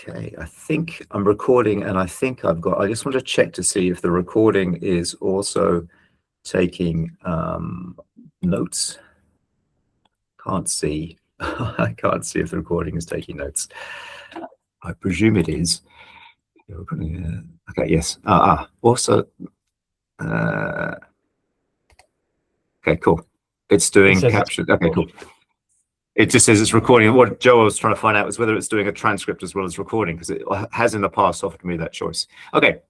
Okay, I think I'm recording, and I think I just want to check to see if the recording is also taking notes. Can't see. I can't see if the recording is taking notes. I presume it is. Okay, yes. Also, okay, cool. It's doing capture. Okay, cool. It just says it's recording. What Joe was trying to find out was whether it's doing a transcript as well as recording, because it has in the past offered me that choice. Okay,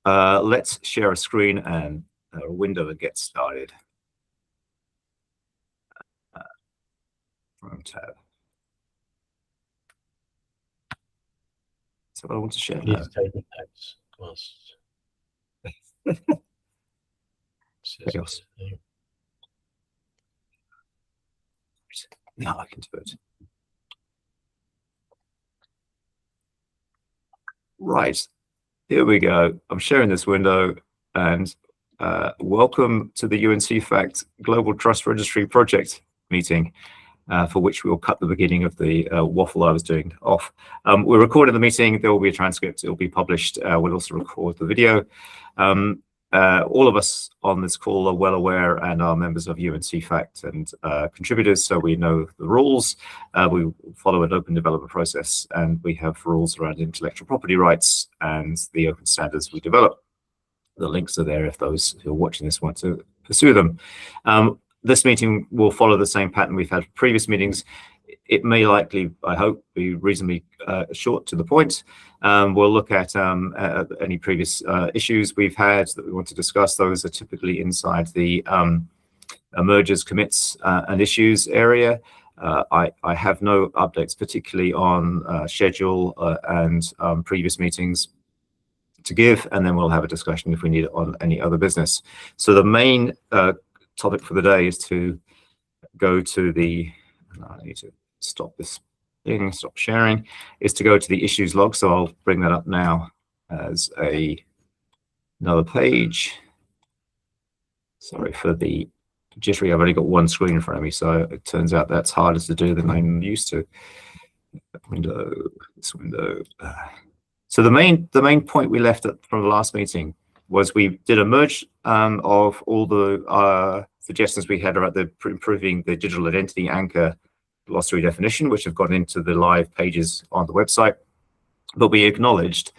let's share a screen and a window and get started. From tab. So I want to share. Please take the notes. Chaos. Now I can do it. Right, here we go. I'm sharing this window, and welcome to the CEFACT Global Trust Registry project meeting, for which we will cut the beginning of the waffle I was doing off. We're recording the meeting. There will be a transcript. It will be published. We'll also record the video. All of us on this call are well aware and are members of CEFACT and contributors, so we know the rules. We follow an open developer process, and we have rules around intellectual property rights and the open standards we develop. The links are there if those who are watching this want to pursue them. This meeting will follow the same pattern we've had for previous meetings. It may likely, I hope, be reasonably short to the point. We'll look at any previous issues we've had that we want to discuss. Those are typically inside the mergers, commits, and issues area. I have no updates, particularly on schedule and previous meetings to give, and then we'll have a discussion if we need it on any other business. So the main topic for the day is to go to the, I need to stop this thing, stop sharing, is to go to the issues log. So I'll bring that up now as another page. Sorry for the jittery, I've only got one screen in front of me, so it turns out that's harder to do than I'm used to. Window, this window. So the main point we left from the last meeting was we did a merge of all the suggestions we had about improving the digital identity anchor glossary definition, which have gone into the live pages on the website. But we acknowledged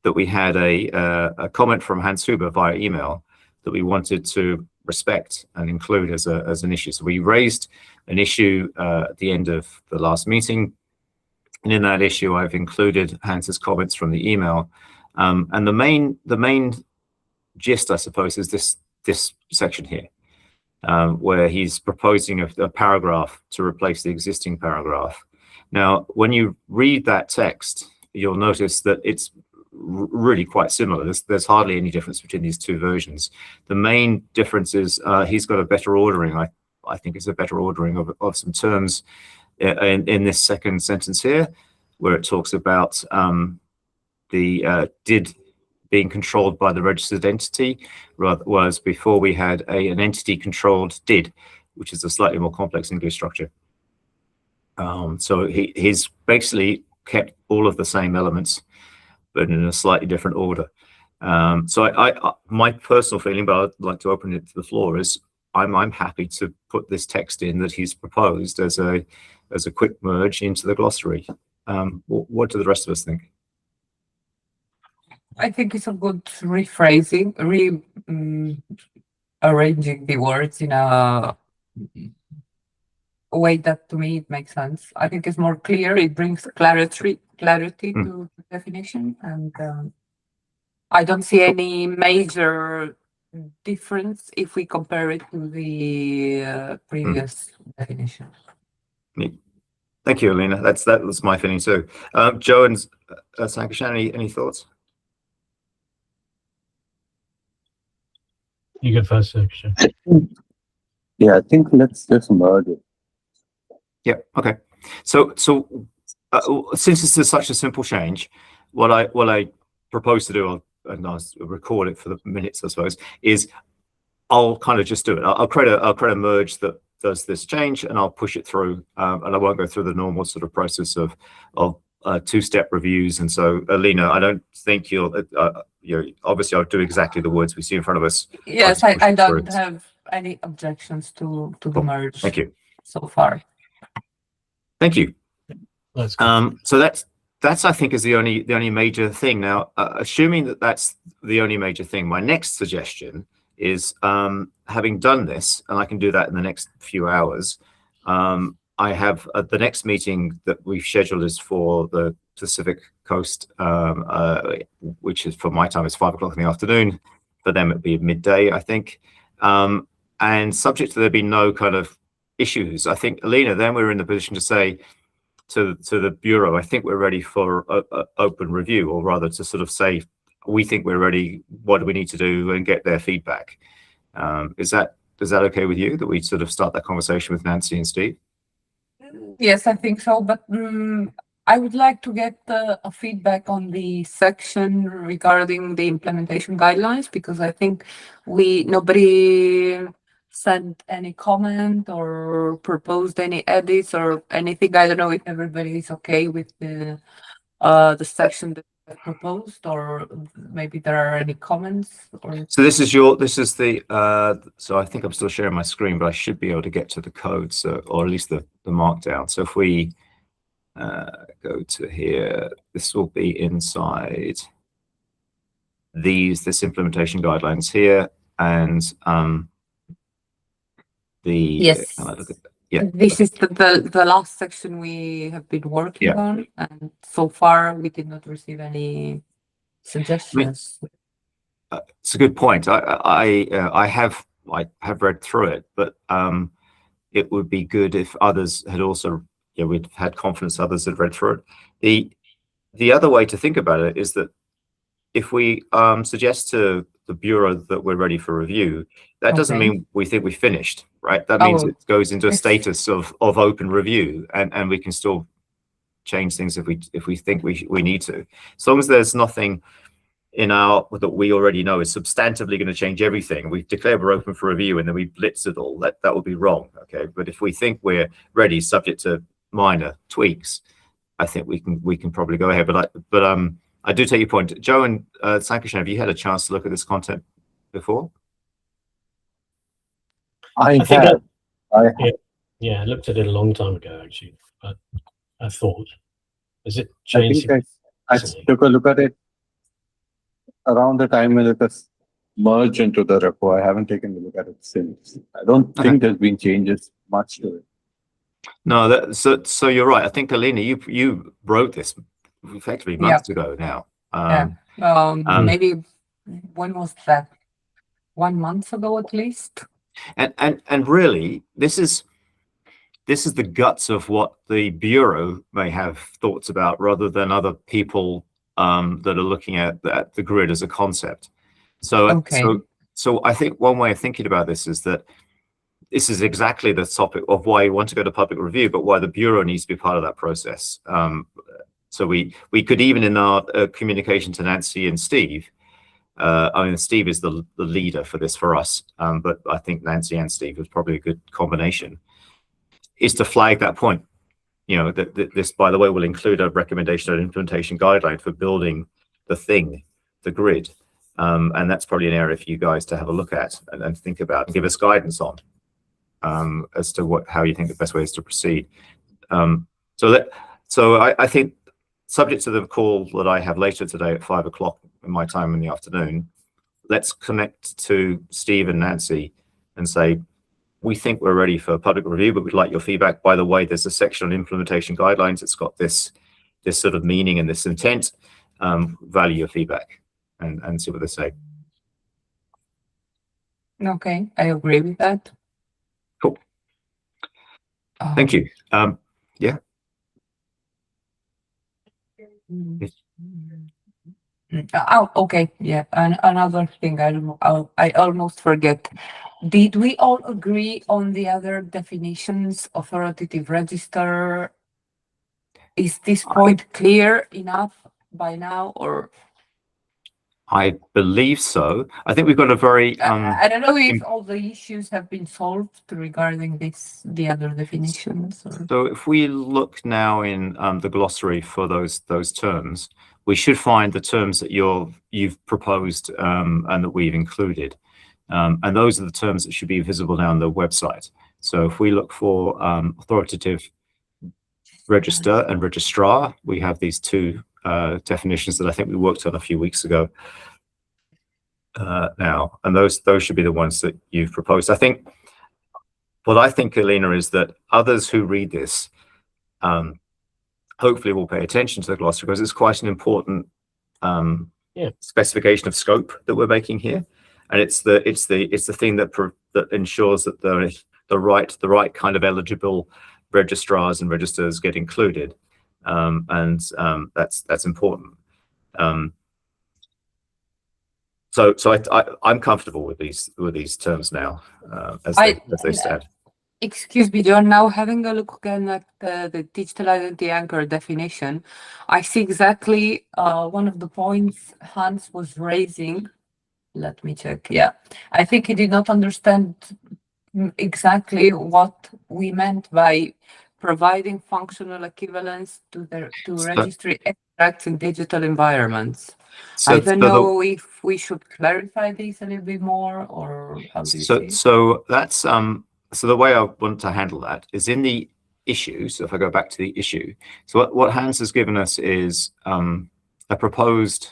that we had a comment from Hans Huber via email that we wanted to respect and include as an issue. So we raised an issue at the end of the last meeting. And in that issue, I've included Hans's comments from the email. And the main gist, I suppose, is this section here, where he's proposing a paragraph to replace the existing paragraph. Now, when you read that text, you'll notice that it's really quite similar. There's hardly any difference between these two versions. The main difference is he's got a better ordering. I think it's a better ordering of some terms in this second sentence here, where it talks about the did being controlled by the registered entity, whereas before we had an entity controlled did, which is a slightly more complex English structure. So he's basically kept all of the same elements, but in a slightly different order. So my personal feeling, but I'd like to open it to the floor, is I'm happy to put this text in that he's proposed as a quick merge into the glossary. What do the rest of us think? I think it's a good rephrasing, arranging the words in a way that to me it makes sense. I think it's more clear. It brings clarity to the definition, and I don't see any major difference if we compare it to the previous definition. Thank you, Alina. That was my feeling too. Joe and Sankashan, any thoughts? You go first, Sankashan. Yeah, I think let's just merge it. Yeah. Okay. So since this is such a simple change, what I propose to do, and I'll record it for the minutes, I suppose, is I'll kind of just do it. I'll create a merge that does this change, and I'll push it through, and I won't go through the normal sort of process of two-step reviews. And so, Alina, I don't think you'll, obviously I'll do exactly the words we see in front of us. Yes, I'll just push I it don't through. have any objections to the Cool. merge Thank you. so far. Thank you. That's good. So that's I think is the only major thing. Now, assuming that that's the only major thing, my next suggestion is, having done this, and I can do that in the next few hours. I have the next meeting that we've scheduled is for the Pacific Coast, which is, for my time, is 5 o'clock in the afternoon. For them, it'd be midday, I think. And subject to there be no kind of issues, I think, Alina, then we're in the position to say to the Bureau, I think we're ready for open review, or rather to sort of say, we think we're ready, what do we need to do, and get their feedback. Is that okay with you, that we sort of start that conversation with Nancy and Steve? Yes, I think so, but I would like to get a feedback on the section regarding the implementation guidelines, because I think nobody sent any comment or proposed any edits or anything. I don't know if everybody is okay with the section that I proposed, or maybe there are any comments. Or So this is the so I think I'm still sharing my screen, but I should be able to get to the code, so, or at least the markdown. So if we go to here, this will be inside this implementation guidelines here, and yes, yeah, this is the last section we have been working on, and so far we did not receive any suggestions. It's a good point. I have read through it, but it would be good if others had also, we'd had confidence others had read through it. The other way to think about it is that if we suggest to the Bureau that we're ready for review, that doesn't mean we think we finished, right? That means it goes into a status of open review, and we can still change things if we think we need to, as long as there's nothing in that we already know is substantively going to change everything. We've declared we're open for review, and then we blitz it all. That would be wrong. Okay, but if we think we're ready, subject to minor tweaks, I think we can probably go ahead. But I do take your point, Joe and Sankishan. Have you had a chance to look at this content before? I think I looked at it a long time ago, actually. But I thought, has it changed? I took a look at it around the time when it was merged into the repo. I haven't taken a look at it since. I don't think there's been changes much to it. No, so you're right. I think, Alina, you wrote this effectively months ago now. Maybe when was that? 1 month ago at least. And really, this is the guts of what the Bureau may have thoughts about, rather than other people that are looking at the grid as a concept. So I think one way of thinking about this is that this is exactly the topic of why you want to go to public review, but why the Bureau needs to be part of that process. So we could, even in our communication to Nancy and Steve, I mean, Steve is the leader for this for us, but I think Nancy and Steve is probably a good combination, is to flag that point. That this, by the way, will include a recommendation or implementation guideline for building the grid. And that's probably an area for you guys to have a look at and think about and give us guidance on, as to how you think the best way is to proceed. So I think, subject to the call that I have later today at 5 o'clock in my time in the afternoon, let's connect to Steve and Nancy and say, we think we're ready for public review, but we'd like your feedback. By the way, there's a section on implementation guidelines. It's got this sort of meaning and this intent. Value your feedback and see what they say. Okay, I agree with that. Cool. Thank you. Yeah. Oh, okay. Yeah, and another thing I almost forget. Did we all agree on the other definitions? Authoritative register. Is this point clear enough by now, or? I believe so. I think we've got a very I don't know if all the issues have been solved regarding the other definitions. Or... So if we look now in the glossary for those terms, we should find the terms that you've proposed and that we've included. And those are the terms that should be visible now on the website. So if we look for authoritative register and registrar, we have these two definitions that I think we worked on a few weeks ago now, and those should be the ones that you've proposed. I think what I think, Alina, is that others who read this hopefully will pay attention to the glossary, because it's quite an important specification of scope that we're making here, and it's the thing that ensures that the right kind of eligible registrars and registers get included, and that's important. So I'm comfortable with these terms now as they stand. Excuse me, you're now having a look again at the digital identity anchor definition. I see exactly one of the points Hans was raising. Let me check. Yeah, I think he did not understand exactly what we meant by providing functional equivalence to registry extracts in digital environments. I don't know if we should clarify this a little bit more, or how do you see it? So that's so the way I want to handle that is in the issue. So if I go back to the issue, so what Hans has given us is a proposed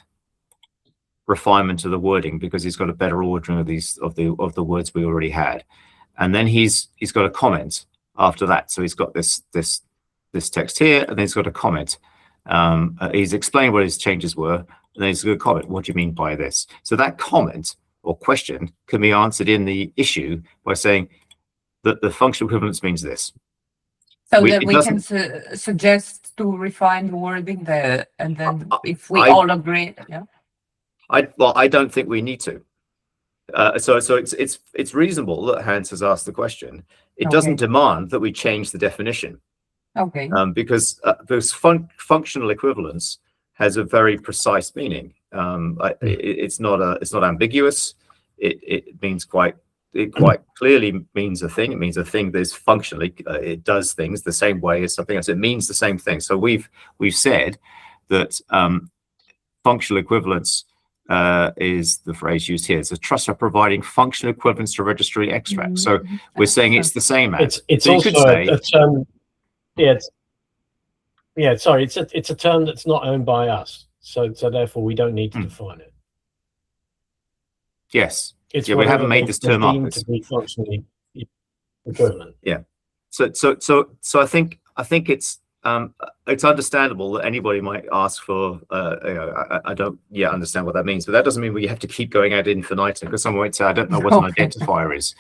refinement of the wording, because he's got a better ordering of the words we already had, and then he's got a comment after that. So he's got this text here, and then he's got a comment. He's explained what his changes were, and then he's got a comment. What do you mean by this? So that comment or question can be answered in the issue by saying that the functional equivalence means this. So that we can suggest to refine the wording there, and then if we all agree, yeah. I don't think we need to. So it's reasonable that Hans has asked the question. It doesn't demand that we change the definition. Okay. Because this functional equivalence has a very precise meaning. It's not ambiguous. It means quite clearly means a thing. It means a thing that is functionally it does things the same way as something else. It means the same thing. So we've said that functional equivalence is the phrase used here. It's a trust for providing functional equivalence to registry extract. So we're saying it's the same as. It's so also a term. Sorry, it's a term that's not owned by us. So therefore we don't need to define it. Yes. We haven't made this term up. To be functionally equivalent. Yeah. So I think it's understandable that anybody might ask for. I don't yet understand what that means, but that doesn't mean we have to keep going ad infinitum, because someone might say, I don't know what an identifier is,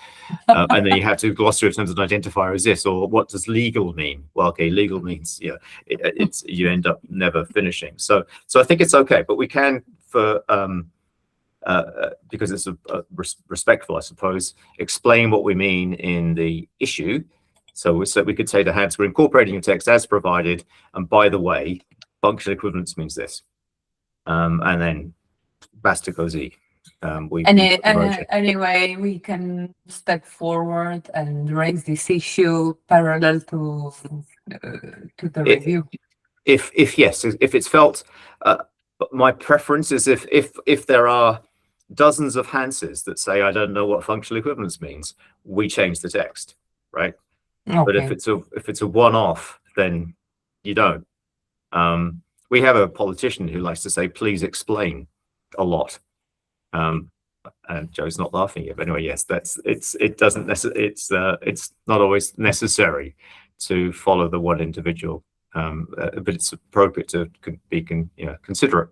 and then you have to glossary of terms an identifier is this, or what does legal mean? Well, okay, legal means it's you end up never finishing. So I think it's okay, but we can because it's respectful, I suppose, explain what we mean in the issue. So we could say to Hans, we're incorporating a text as provided, and by the way, functional equivalence means this. And then basta così. Anyway, we can step forward and raise this issue parallel to the review. If it's felt, my preference is if there are dozens of Hanses that say, I don't know what functional equivalence means, we change the text, right? Okay. But if it's a one-off, then you don't. We have a politician who likes to say, please explain a lot. And Joe's not laughing yet, but anyway, yes, it's not always necessary to follow the one individual, but it's appropriate to be considerate.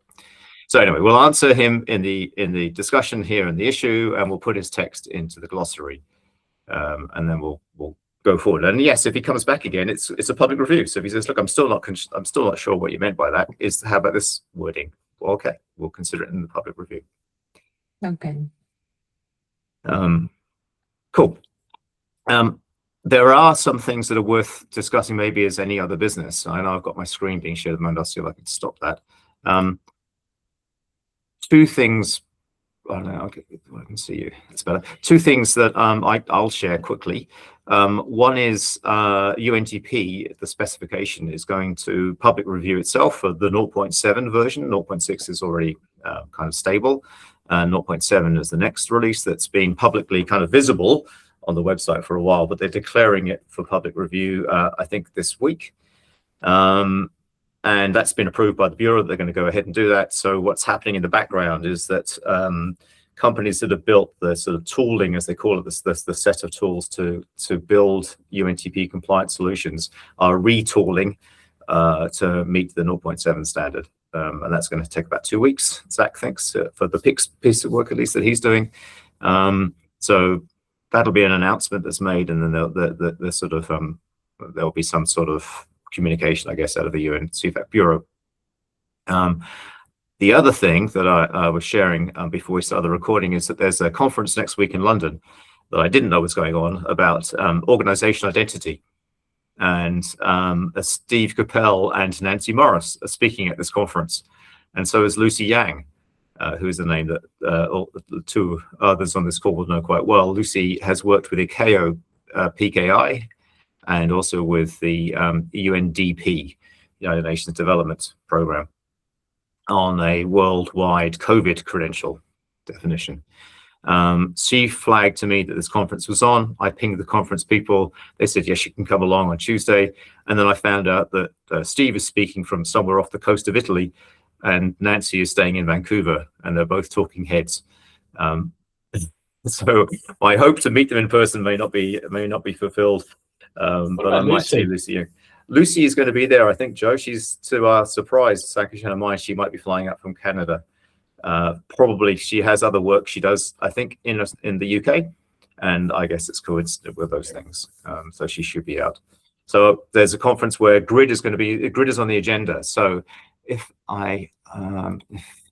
So anyway, we'll answer him in the discussion here in the issue, and we'll put his text into the glossary, and then we'll go forward. And yes, if he comes back again, it's a public review. So if he says, look, I'm still not sure what you meant by that, how about this wording? Well, okay, we'll consider it in the public review. Okay. Cool. There are some things that are worth discussing, maybe as any other business. I know I've got my screen being shared at the moment. I'll see if I can stop that. two things. I don't know, I can see you. It's better. Two things that I'll share quickly. One is UNTP, the specification is going to public review itself for the 0.7 version. 0.6 is already kind of stable. 0.7 is the next release that's been publicly kind of visible on the website for a while, but they're declaring it for public review, I think this week. And that's been approved by the Bureau. They're going to go ahead and do that. So what's happening in the background is that companies that have built the sort of tooling, as they call it, the set of tools to build UNTP compliant solutions, are retooling to meet the 0.7 standard. And that's going to take about 2 weeks. Zach thinks for the piece of work, at least, that he's doing. So that'll be an announcement that's made, and then the sort of there'll be some sort of communication, I guess, out of the UN CEFACT Bureau. The other thing that I was sharing before we started the recording is that there's a conference next week in London that I didn't know was going on about organizational identity. And Steve Capel and Nancy Morris are speaking at this conference. And so is Lucy Yang, who is a name that the two others on this call will know quite well. Lucy has worked with ICAO PKI and also with the UNDP, United Nations Development Program, on a worldwide COVID credential definition. She flagged to me that this conference was on. I pinged the conference people. They said, yes, you can come along on Tuesday. And then I found out that Steve is speaking from somewhere off the coast of Italy, and Nancy is staying in Vancouver, and they're both talking heads. So my hope to meet them in person may not be fulfilled. But I might see Lucy. Lucy is going to be there, I think, Joe. She's, to our surprise, Sankash and mine, she might be flying up from Canada. Probably she has other work she does, I think, in the UK, and I guess it's coincident with those things. So she should be out. So there's a conference where Grid is on the agenda. So if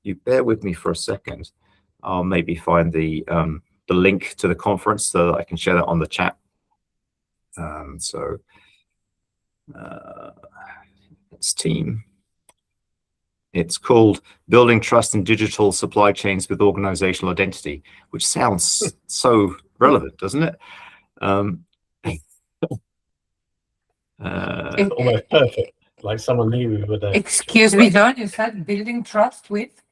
you bear with me for a second, I'll maybe find the link to the conference so that I can share that on the chat. It's team. It's called Building Trust in Digital Supply Chains with Organizational Identity, which sounds so relevant, doesn't it? Almost perfect, like someone knew with a... Excuse me, John, you said building trust with?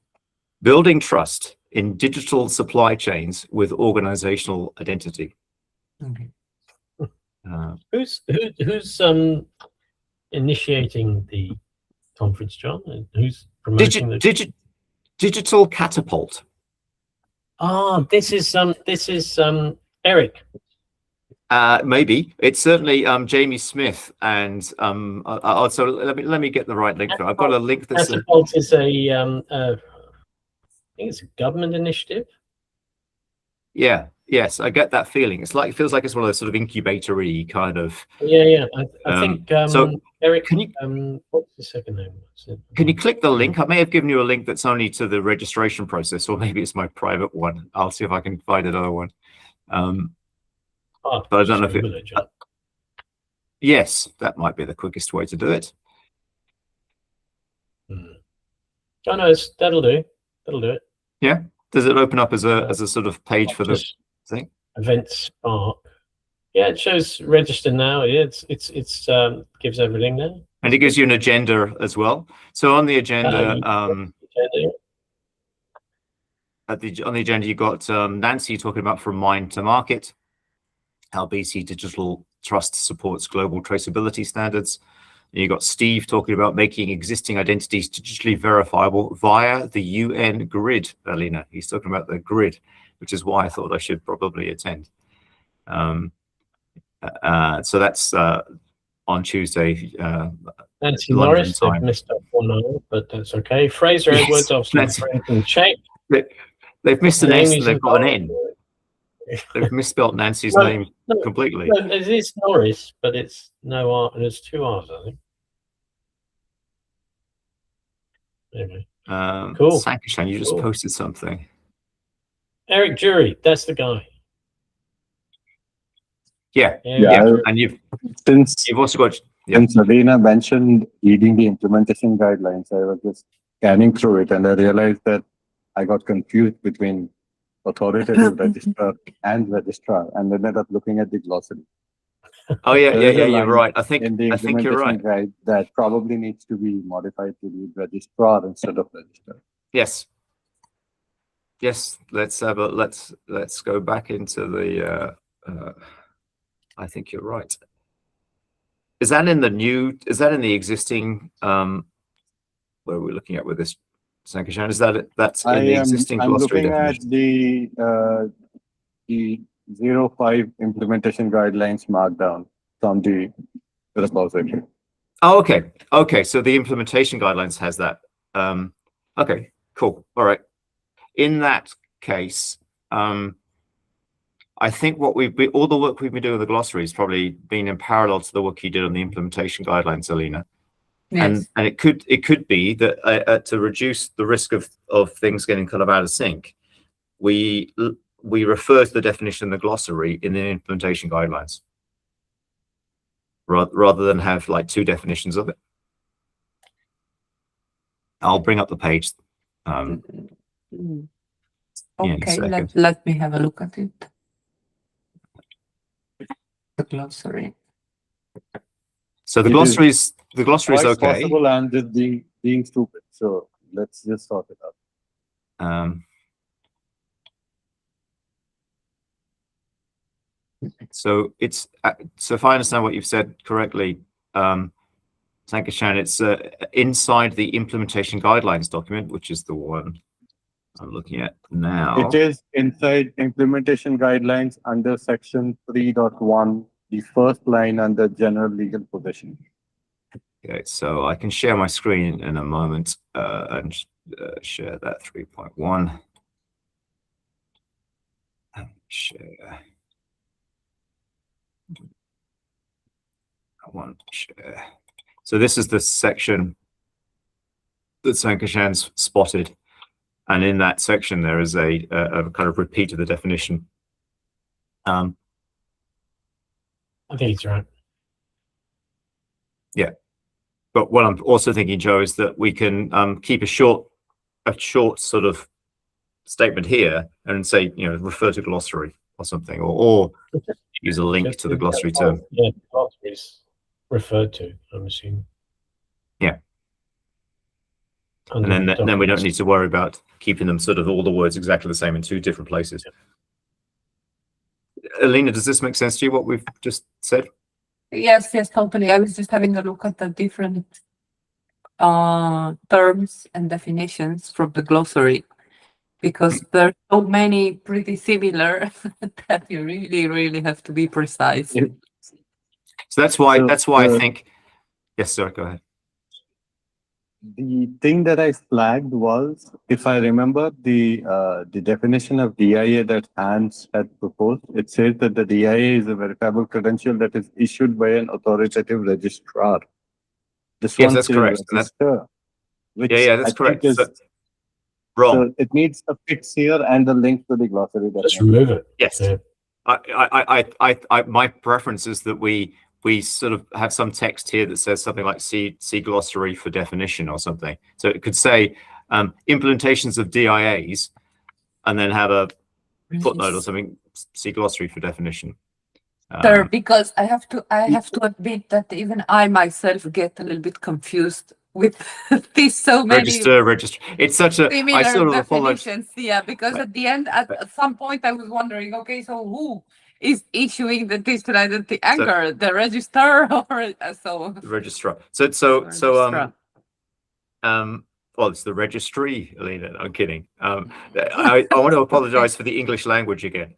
Building trust in digital supply chains with organizational identity. Okay. Who's initiating the conference, John? And who's promoting the Digital Catapult? This is Eric. Maybe it's certainly Jamie Smith, and so let me get the right link. I've got a link that's Catapult is I think it's a government initiative. Yeah. Yes, I get that feeling. It feels like it's one of those sort of incubatory kind of. Yeah. I think so. Eric, can you? What's the second name? Can you click the link? I may have given you a link that's only to the registration process, or maybe it's my private one. I'll see if I can find another one. But I don't know if it. Yes, that might be the quickest way to do it. Oh no, that'll do. That'll do it. Yeah. Does it open up as a sort of page for the thing? Event Spark. Yeah, it shows register now. Yeah, it's gives everything there. And it gives you an agenda as well. So on the agenda, on the agenda, you got Nancy talking about from mind to market, how BC Digital Trust supports global traceability standards. And you got Steve talking about making existing identities digitally verifiable via the UN grid, Alina. He's talking about the grid, which is why I thought I should probably attend. So that's on Tuesday. Nancy Morris, they've missed up one hour, but that's okay. Fraser Edwards, obviously from Czech. They've missed an S and they've got an N. They've misspelled Nancy's name completely. No, it is Norris, but it's no R, and it's 2 R's, I think. Anyway, cool. Sankishan, you just posted something. Eric Jury, that's the guy. Yeah. And you've also got. Since Alina mentioned reading the implementation guidelines, I was just scanning through it, and I realized that I got confused between authoritative registrar and registrar, and ended up looking at the glossary. Oh yeah, There yeah, is a yeah. You're line right. in the I think you're implementation right. guide that probably needs to be modified to read registrar instead of registrar. Yes. Yes. Let's have a let's go back into the. I think you're right. Is that in the new? Is that in the existing? Where are we looking at with this, Sankashan? Is that's in the existing I'm glossary looking at definition? the 05 implementation guidelines markdown from the repository. Oh, okay. Okay. So the implementation guidelines has that. Okay, cool. All right. In that case, I think what all the work we've been doing with the glossary has probably been in parallel to the work you did on the implementation guidelines, Alina. Yes. And it could be that to reduce the risk of things getting kind of out of sync, we refer to the definition in the glossary in the implementation guidelines, rather than have like two definitions of it. I'll bring up the page. Okay, let me have a look at it. The glossary. So the glossary is Quite okay. possible, and just being stupid. So let's just sort it out. So it's so if I understand what you've said correctly, Sankashan, it's inside the implementation guidelines document, which is the one I'm looking at now. It is inside implementation guidelines under section 3.1, the first line under general legal position. Okay, so I can share my screen in a moment and share that 3.1. Share. I want to share. So this is the section that Sankashan's spotted. And in that section, there is a kind of repeat of the definition. I think it's right. Yeah. But what I'm also thinking, Joe, is that we can keep a short sort of statement here and say, refer to glossary or something, or use a link to the glossary term. Yeah, glossary is referred to, I'm assuming. Yeah. And then we don't need to worry about keeping them sort of all the words exactly the same in two different places. Yeah. Alina, does this make sense to you, what we've just said? Yes, totally. I was just having a look at the different terms and definitions from the glossary, because there are so many pretty similar that you really have to be precise. Yeah. So that's why I think. Yes, sir. Go ahead. The thing that I flagged was, if I remember, the definition of DIA that Hans had proposed. It says that the DIA is a verifiable credential that is issued by an authoritative registrar. This one that's correct. Register, which that's correct. Wrong. So it needs a fix here and a link to the glossary. Just remove it. Yes. Yeah. My preference is that we sort of have some text here that says something like see glossary for definition or something. So it could say implementations of DIAs, and then have a footnote or something, see glossary for definition. Sure, because I have to admit that even I myself get a little bit confused with these so many register. It's such a similar I sort of definitions. Yeah, because at the end, at some point, I was wondering, okay, so who is issuing the digital identity anchor, the registrar or so? The registrar. Well, it's the registry, Alina. I'm kidding. I want to apologize for the English language again,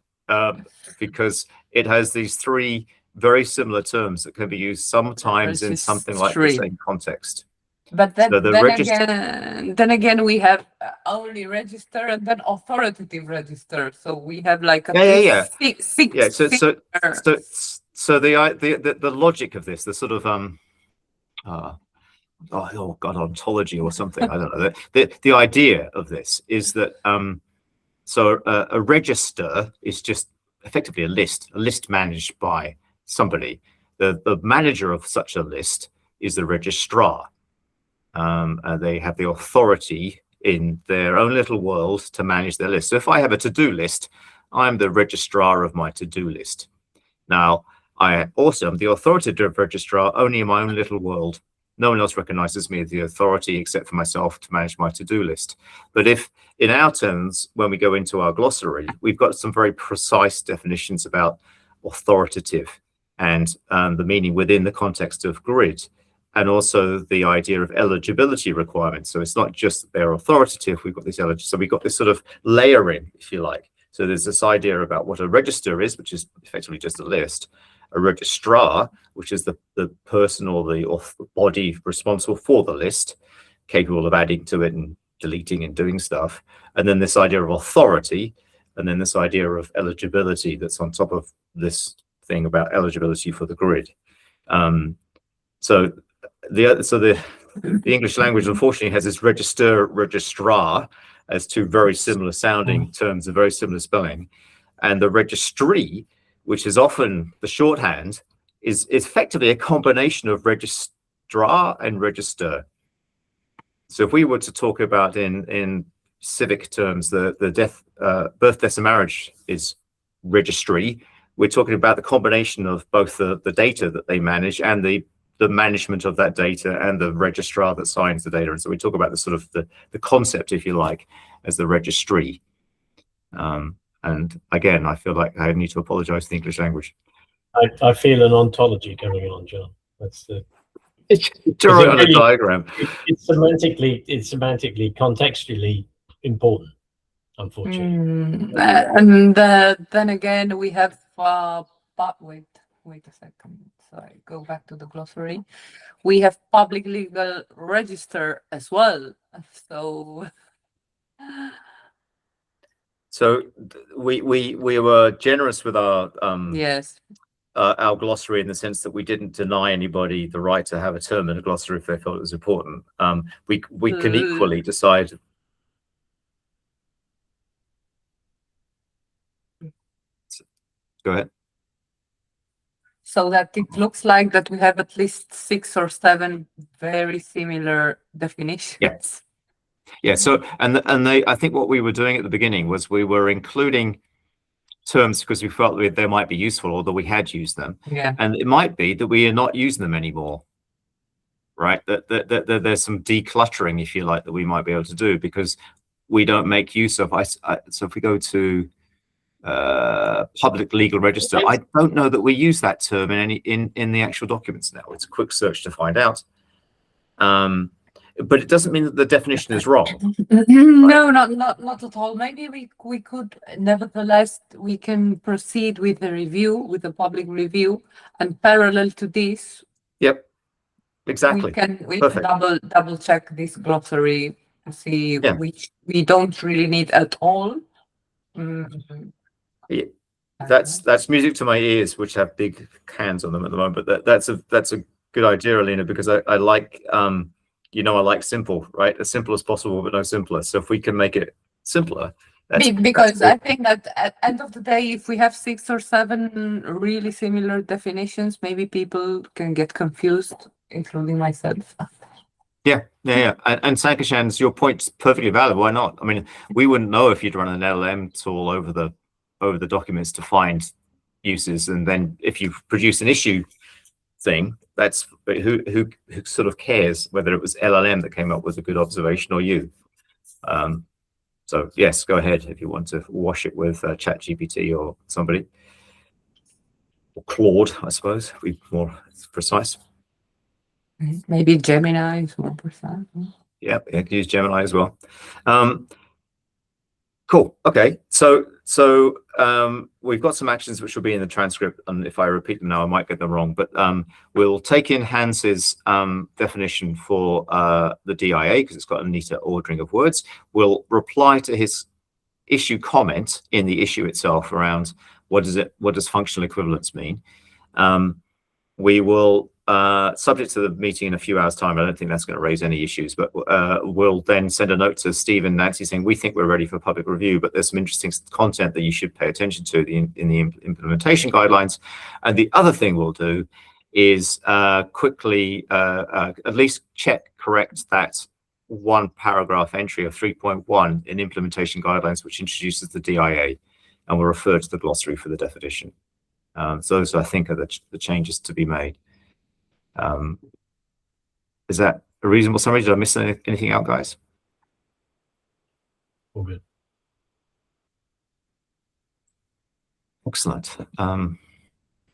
because it has these three very similar terms that can be used sometimes in something like the same context. But then again, we have only register and then authoritative register. So we have like a six. Yeah. So the logic of this, the sort of oh god, ontology or something, I don't know. The idea of this is that a register is just effectively a list managed by somebody. The manager of such a list is the registrar. They have the authority in their own little world to manage their list. So if I have a to-do list, I'm the registrar of my to-do list. Now, I also am the authoritative registrar only in my own little world. No one else recognizes me as the authority except for myself to manage my to-do list. But if in our terms, when we go into our glossary, we've got some very precise definitions about authoritative and the meaning within the context of grid, and also the idea of eligibility requirements. So it's not just that they're authoritative, we've got this so we've got this sort of layering, if you like. So there's this idea about what a register is, which is effectively just a list, a registrar, which is the person or the body responsible for the list, capable of adding to it and deleting and doing stuff. And then this idea of authority, and then this idea of eligibility that's on top of this thing about eligibility for the grid. So the English language unfortunately has this register, registrar as two very similar sounding terms, a very similar spelling, and the registry, which is often the shorthand, is effectively a combination of registrar and register. So if we were to talk about in civic terms, the birth, deaths, and marriage is registry, we're talking about the combination of both the data that they manage and the management of that data and the registrar that signs the data. And so we talk about the sort of the concept, if you like, as the registry. And again, I feel like I need to apologize to the English language. I feel an ontology going on, John. That's the Draw it on a diagram. It's semantically, contextually important, unfortunately. And then again, we have wait a second. Sorry, go back to the glossary. We have public legal register as well. So we were generous with our yes, our glossary in the sense that we didn't deny anybody the right to have a term in a glossary if they felt it was important. We can equally decide. Go ahead. so that it looks like that we have at least 6 or 7 very similar definitions. Yes. Yeah. So I think what we were doing at the beginning was we were including terms because we felt that they might be useful, or that we had used them. Yeah. And it might be that we are not using them anymore. Right. That there's some decluttering, if you like, that we might be able to do because we don't make use of. So if we go to public legal register, I don't know that we use that term in the actual documents now. It's a quick search to find out. But it doesn't mean that the definition is wrong. No, not at all. Maybe we could, nevertheless, we can proceed with the review, with the public review, and parallel to this. Yep, exactly. We can double check this glossary to see which we don't really need at all. Yeah, that's music to my ears, which have big hands on them at the moment. But that's a good idea, Alina, because I like I like simple, right? As simple as possible, but no simpler. So if we can make it simpler, because I think that at the end of the day, if we have 6 or 7 really similar definitions, maybe people can get confused, including myself. Yeah. And Sankashan's, your point's perfectly valid. Why not? I mean, we wouldn't know if you'd run an LLM tool over the documents to find uses, and then if you produce an issue thing, that's who sort of cares whether it was LLM that came up with a good observation or you. So yes, go ahead if you want to wash it with ChatGPT or somebody, or Claude, I suppose, be more precise. Maybe Gemini is more precise. Yeah, you can use Gemini as well. Cool. Okay. So we've got some actions which will be in the transcript, and if I repeat them now, I might get them wrong. But we'll take in Hans's definition for the DIA because it's got a neater ordering of words. We'll reply to his issue comment in the issue itself around what does functional equivalence mean. We will, subject to the meeting in a few hours' time, I don't think that's going to raise any issues, but we'll then send a note to Steve and Nancy saying we think we're ready for public review, but there's some interesting content that you should pay attention to in the implementation guidelines. And the other thing we'll do is quickly at least correct that one paragraph entry of 3.1 in implementation guidelines, which introduces the DIA and will refer to the glossary for the definition. So those, I think, are the changes to be made. Is that a reasonable summary? Did I miss anything out, guys? All good. Excellent.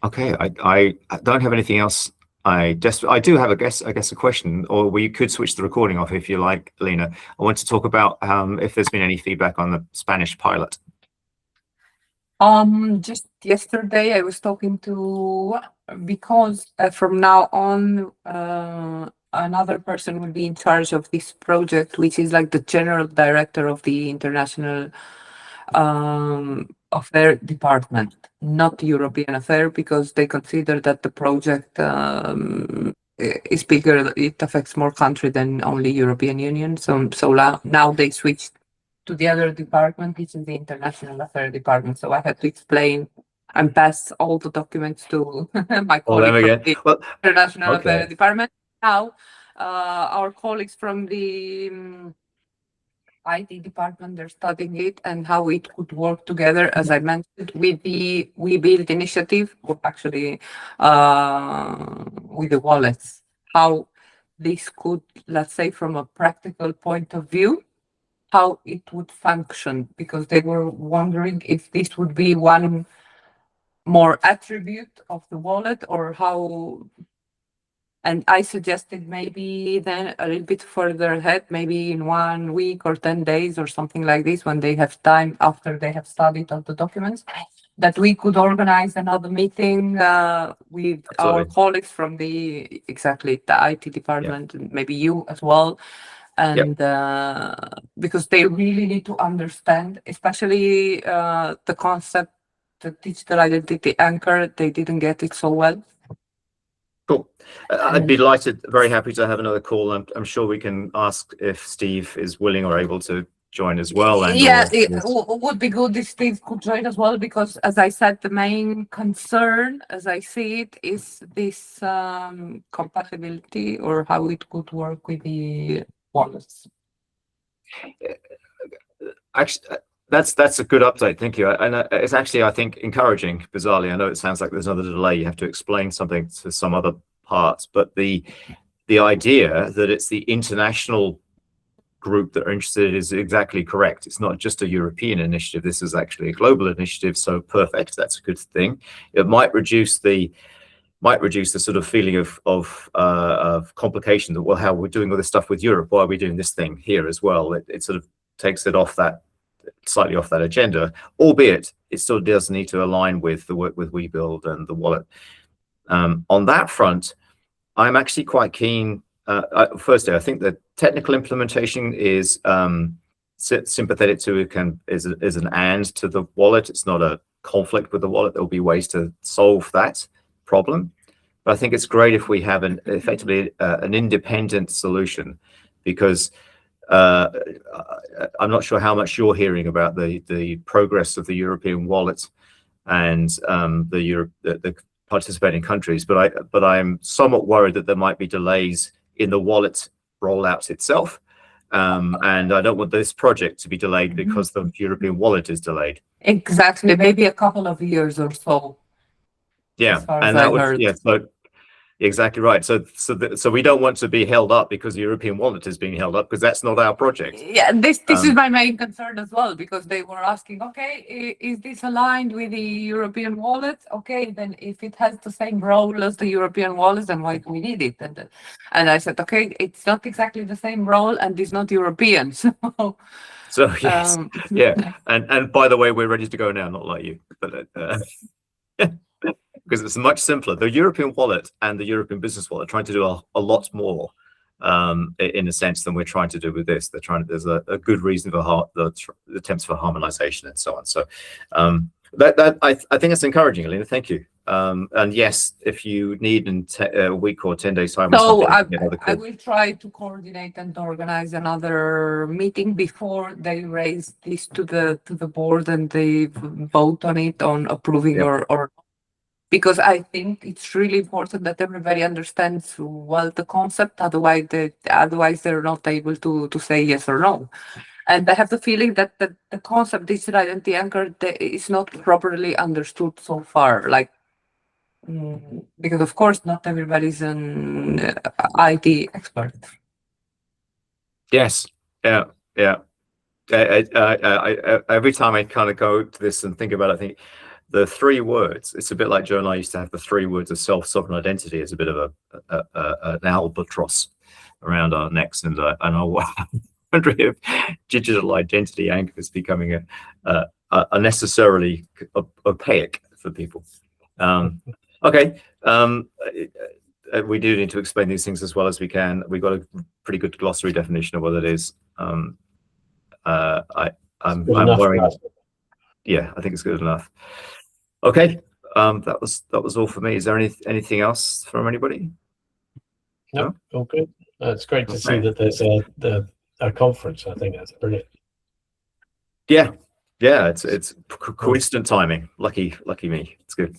Okay, I don't have anything else. I do have, I guess a question, or we could switch the recording off if you like, Lena. I want to talk about if there's been any feedback on the Spanish pilot. Just yesterday I was talking to, because from now on another person will be in charge of this project, which is like the general director of the international affair department, not European affair, because they consider that the project is bigger. It affects more country than only European Union. So now they switched to the other department, which is the international affair department. So I had to explain and pass all the documents to my colleague from the international affair department. Now our colleagues from the IT department, they're studying it and how it could work together, as I mentioned, with the We Build initiative, or actually with the wallets, how this could, let's say, from a practical point of view, how it would function, because they were wondering if this would be one more attribute of the wallet, or how. And I suggested maybe then a little bit further ahead, maybe in 1 week or 10 days or something like this, when they have time after they have studied all the documents, that we could organize another meeting with our colleagues from the IT department, and maybe you as well. And because they really need to understand, especially the concept, the digital identity anchor, they didn't get it so well. Cool. I'd be delighted, very happy to have another call. I'm sure we can ask if Steve is willing or able to join as well. And it would be good if Steve could join as well, because as I said, the main concern, as I see it, is this compatibility, or how it could work with the wallets. Actually, that's a good update. Thank you. And it's actually, I think, encouraging. Bizarrely, I know it sounds like there's another delay. You have to explain something to some other parts, but the idea that it's the international group that are interested is exactly correct. It's not just a European initiative. This is actually a global initiative. So perfect. That's a good thing. It might reduce the sort of feeling of complication that, well, how we're doing all this stuff with Europe, why are we doing this thing here as well? It sort of takes it off that, slightly off that agenda, albeit it still does need to align with the work with We Build and the wallet. On that front, I'm actually quite keen. Firstly, I think the technical implementation is sympathetic to is an and to the wallet. It's not a conflict with the wallet. There'll be ways to solve that problem. But I think it's great if we have effectively an independent solution, because I'm not sure how much you're hearing about the progress of the European wallet and the participating countries, but I'm somewhat worried that there might be delays in the wallet rollout itself, and I don't want this project to be delayed because the European wallet is delayed. Exactly, maybe a couple of years or so. Yeah, and that would, yeah, so exactly right. So we don't want to be held up because the European wallet is being held up, because that's not our project. Yeah, this is my main concern as well, because they were asking, okay, is this aligned with the European wallet? Okay, then if it has the same role as the European wallet, then why do we need it? And I said, okay, it's not exactly the same role, and it's not European. So yes, yeah, and by the way, we're ready to go now. Not like you, but. Because it's much simpler. The European wallet and the European business wallet are trying to do a lot more, in a sense, than we're trying to do with this. They're trying. There's a good reason for the attempts for harmonization and so on. So I think it's encouraging, Alina. Thank you. And yes, if you need in a week or 10 days time, so I will try to coordinate and organize another meeting before they raise this to the board and they vote on it, on approving or because I think it's really important that everybody understands well the concept. Otherwise they're not able to say yes or no. And I have the feeling that the concept digital identity anchor is not properly understood so far. Like, because of course not everybody's an IT expert. Yes. Yeah. Yeah. Every time I kind of go to this and think about it, I think the 3 words, it's a bit like Joe and I used to have the 3 words of self-sovereign identity as a bit of an albatross around our necks. And I wonder if digital identity anchor is becoming unnecessarily opaque for people. Okay. We do need to explain these things as well as we can. We've got a pretty good glossary definition of what it is. I'm worrying. Yeah, I think it's good enough. Okay, that was all for me. Is there anything else from anybody? No, all good. It's great to see that there's a conference. I think that's brilliant. Yeah, it's coincident timing. Lucky me. It's good.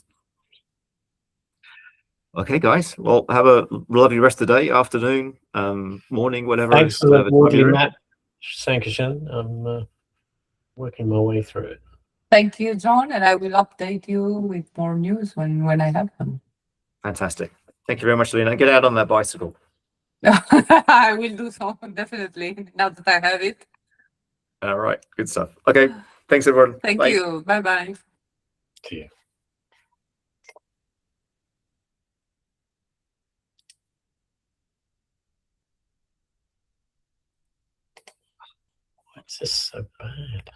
Okay, guys. Well, have a lovely rest of the day, afternoon, morning, whatever. Thanks for the warmly Matt Sankishan. I'm working my way through it. Thank you, John, and I will update you with more news when I have them. Fantastic. Thank you very much, Lena. Get out on that bicycle. I will do so, definitely, now that I have it. All right, good stuff. Okay, thanks everyone. Thank Bye. you. Bye-bye. See you. Why is this so bad?